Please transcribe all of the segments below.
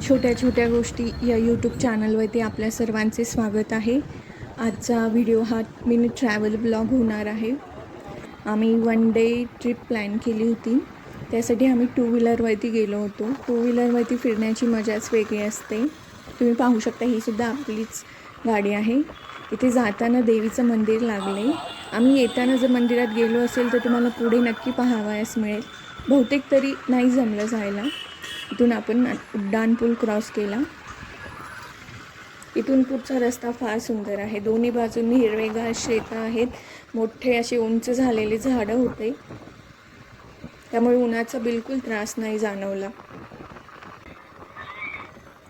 छोट्या छोट्या गोष्टी या यूट्यूब चॅनलवरती आपल्या सर्वांचे स्वागत आहे। आजचा व्हिडिओ हा मिनी ट्रॅव्हल ब्लॉग होणार आहे। आम्ही वन डे ट्रिप प्लॅन केली होती, त्यासाठी आम्ही टू व्हीलरवरती गेलो होतो। टू व्हीलरवरती फिरण्याची मजाच वेगळी असते। तुम्ही पाहू शकता ही सुद्धा आपलीच गाडी आहे। इथे जाताना देवीचं मंदिर लागले। आम्ही येताना जर मंदिरात गेलो असेल तर तुम्हाला पुढे नक्की पाहावयास मिळेल, बहुतेक तरी नाही जमलं जायला। इथून आपण उड्डाण पूल क्रॉस केला। इथून पुढचा रस्ता फार सुंदर आहे। दोन्ही बाजूंनी हिरवेगार शेतं आहेत, मोठे असे उंच झालेले झाडं होते, त्यामुळे उन्हाचा बिलकुल त्रास नाही जाणवला।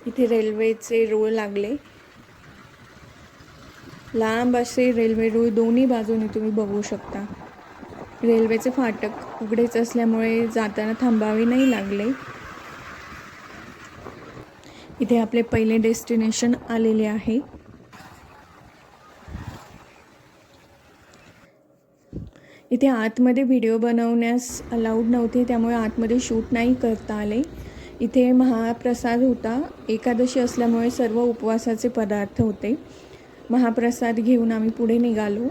इथे रेल्वेचे रूळ लागले, लांब असे रेल्वे रूळ दोन्ही बाजूंनी तुम्ही बघू शकता। रेल्वेचे फाटक उघडेच असल्यामुळे जाताना थांबावे नाही लागले। इथे आपले पहिले डेस्टिनेशन आलेले आहे। इथे आतमध्ये व्हिडिओ बनवण्यास अलाउड नव्हते, त्यामुळे आतमध्ये शूट नाही करता आले। इथे महाप्रसाद होता, एकादशी असल्यामुळे सर्व उपवासाचे पदार्थ होते। महाप्रसाद घेऊन आम्ही पुढे निघालो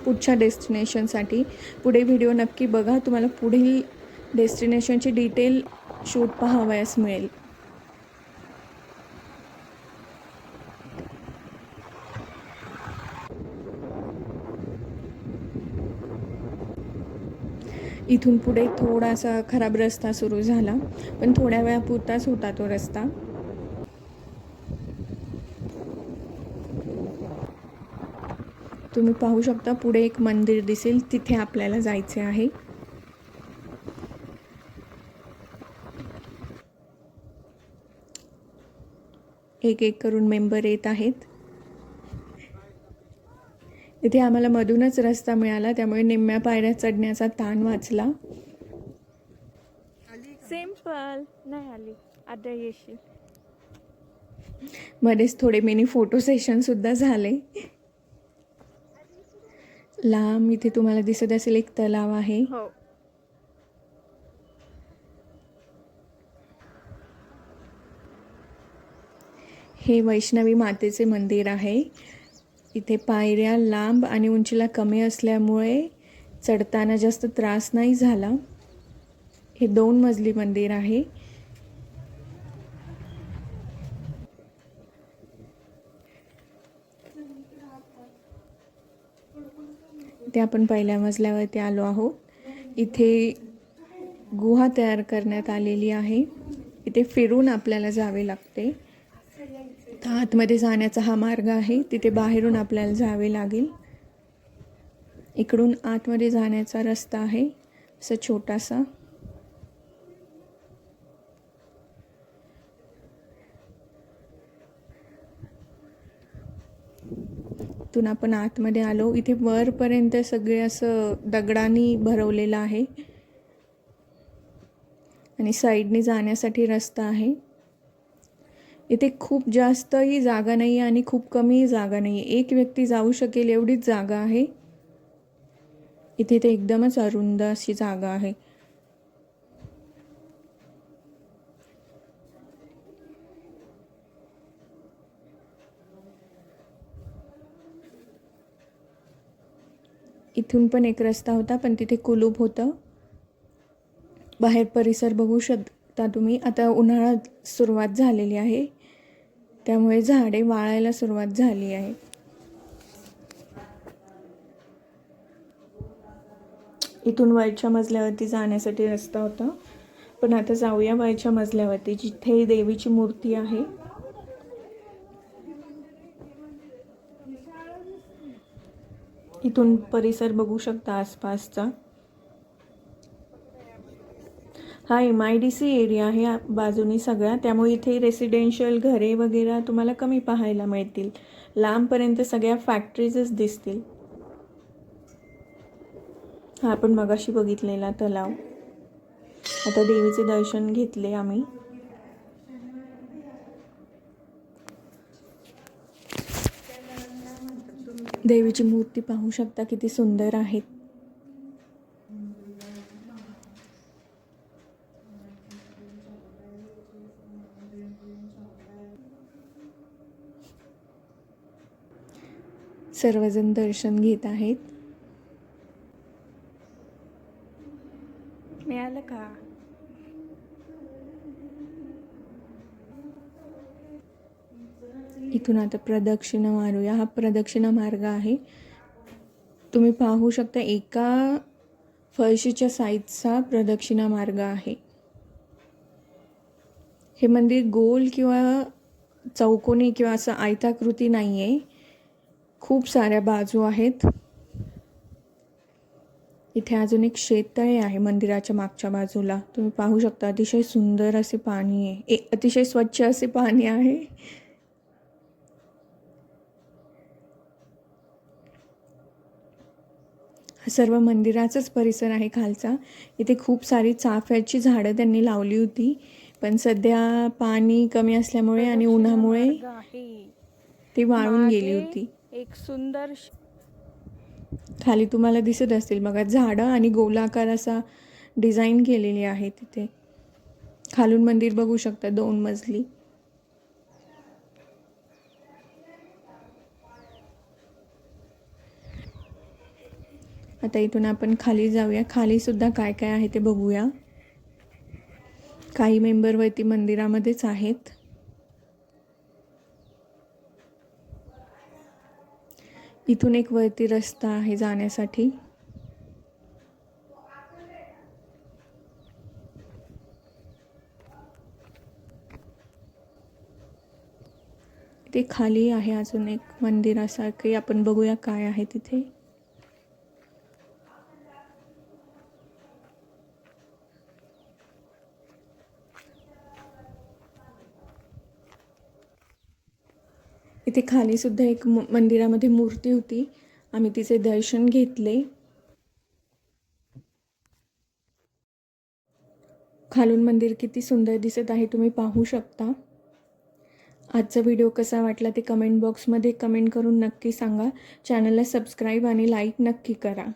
पुढच्या डेस्टिनेशनसाठी। पुढे व्हिडिओ नक्की बघा, तुम्हाला पुढील डेस्टिनेशनची डिटेल शूट पाहावयास मिळेल। इथून पुढे थोडासा खराब रस्ता सुरू झाला, पण थोड्या वेळापुरताच होता तो रस्ता। तुम्ही पाहू शकता पुढे एक मंदिर दिसेल, तिथे आपल्याला जायचे आहे। एक एक करून मेंबर येत आहेत। इथे आम्हाला मधूनच रस्ता मिळाला, त्यामुळे निम्म्या पायऱ्या चढण्याचा ताण वाचला। सिंपल नाही आली, आता येशील। मध्येच थोडे मिनी फोटो सेशन सुद्धा झाले। लांब इथे तुम्हाला दिसत असेल एक तलाव आहे। हो, हे वैष्णवी मातेचे मंदिर आहे। इथे पायऱ्या लांब आणि उंचीला कमी असल्यामुळे चढताना जास्त त्रास नाही झाला। हे 2 मजली मंदिर आहे। इथे आपण पहिल्या मजल्यावरती आलो आहोत। इथे गुहा तयार करण्यात आलेली आहे। इथे फिरून आपल्याला जावे लागते। आतमध्ये जाण्याचा हा मार्ग आहे, तिथे बाहेरून आपल्याला जावे लागेल। इकडून आतमध्ये जाण्याचा रस्ता आहे, असा छोटासा। इथून आपण आतमध्ये आलो। इथे वरपर्यंत सगळे असं दगडांनी भरवलेलं आहे आणि साईडने जाण्यासाठी रस्ता आहे। इथे खूप जास्तही जागा नाही आणि खूप कमी जागा नाही, एक व्यक्ती जाऊ शकेल एवढीच जागा आहे। इथे ते एकदमच अरुंद अशी जागा आहे। इथून पण एक रस्ता होता, पण तिथे कुलूप होतं। बाहेर परिसर बघू शकता तुम्ही। आता उन्हाळ्यात सुरुवात झालेली आहे, त्यामुळे झाडे वाळायला सुरुवात झाली आहे। इथून वरच्या मजल्यावरती जाण्यासाठी रस्ता होता, पण आता जाऊया वरच्या मजल्यावरती, जिथे देवीची मूर्ती आहे। इथून परिसर बघू शकता आसपासचा। हा MIDC एरिया आहे बाजूनी सगळा, त्यामुळे इथे रेसिडेन्शियल घरे वगैरे तुम्हाला कमी पाहायला मिळतील। लांबपर्यंत सगळ्या फॅक्टरीजच दिसतील। हा आपण मगाशी बघितलेला तलाव। आता देवीचे दर्शन घेतले आम्ही। देवीची मूर्ती पाहू शकता किती सुंदर आहे। सर्वजण दर्शन घेत आहेत. मिळालं का? इथून आता प्रदक्षिणा मारूया. हा प्रदक्षिणा मार्ग आहे. तुम्ही पाहू शकता एका फळशीच्या साईजचा प्रदक्षिणा मार्ग आहे. हे मंदिर गोल किंवा चौकोनी किंवा असं आयताकृती नाही आहे. खूप साऱ्या बाजू आहेत. इथे अजून एक शेततळे आहे मंदिराच्या मागच्या बाजूला. तुम्ही पाहू शकता अतिशय सुंदर असे पाणी आहे. अतिशय स्वच्छ असे पाणी आहे. हा सर्व मंदिराचाच परिसर आहे खालचा. इथे खूप सारी चाफ्याची झाडं त्यांनी लावली होती, पण सध्या पाणी कमी असल्यामुळे आणि उन्हामुळे मार्ग आहे. ती वाळून गेली मागे होती. एक सुंदर खाली तुम्हाला दिसत असतील बघा झाडं आणि गोलाकार असा डिझाईन केलेली आहे तिथे. खालून मंदिर बघू शकता 2 मजली. आता इथून आपण खाली जाऊया. खाली सुद्धा काय काय आहे ते बघूया. काही मेंबर वरती मंदिरामध्येच आहेत. इथून एक वरती रस्ता आहे जाण्यासाठी. इथे खाली आहे अजून एक मंदिरासारखे. आपण बघूया काय आहे तिथे. इथे खाली सुद्धा एक मंदिरामध्ये मूर्ती होती. आम्ही तिचे दर्शन घेतले. खालून मंदिर किती सुंदर दिसत आहे तुम्ही पाहू शकता. आजचा व्हिडिओ कसा वाटला ते कमेंट बॉक्समध्ये कमेंट करून नक्की सांगा. चॅनलला सबस्क्राईब आणि लाईक नक्की करा.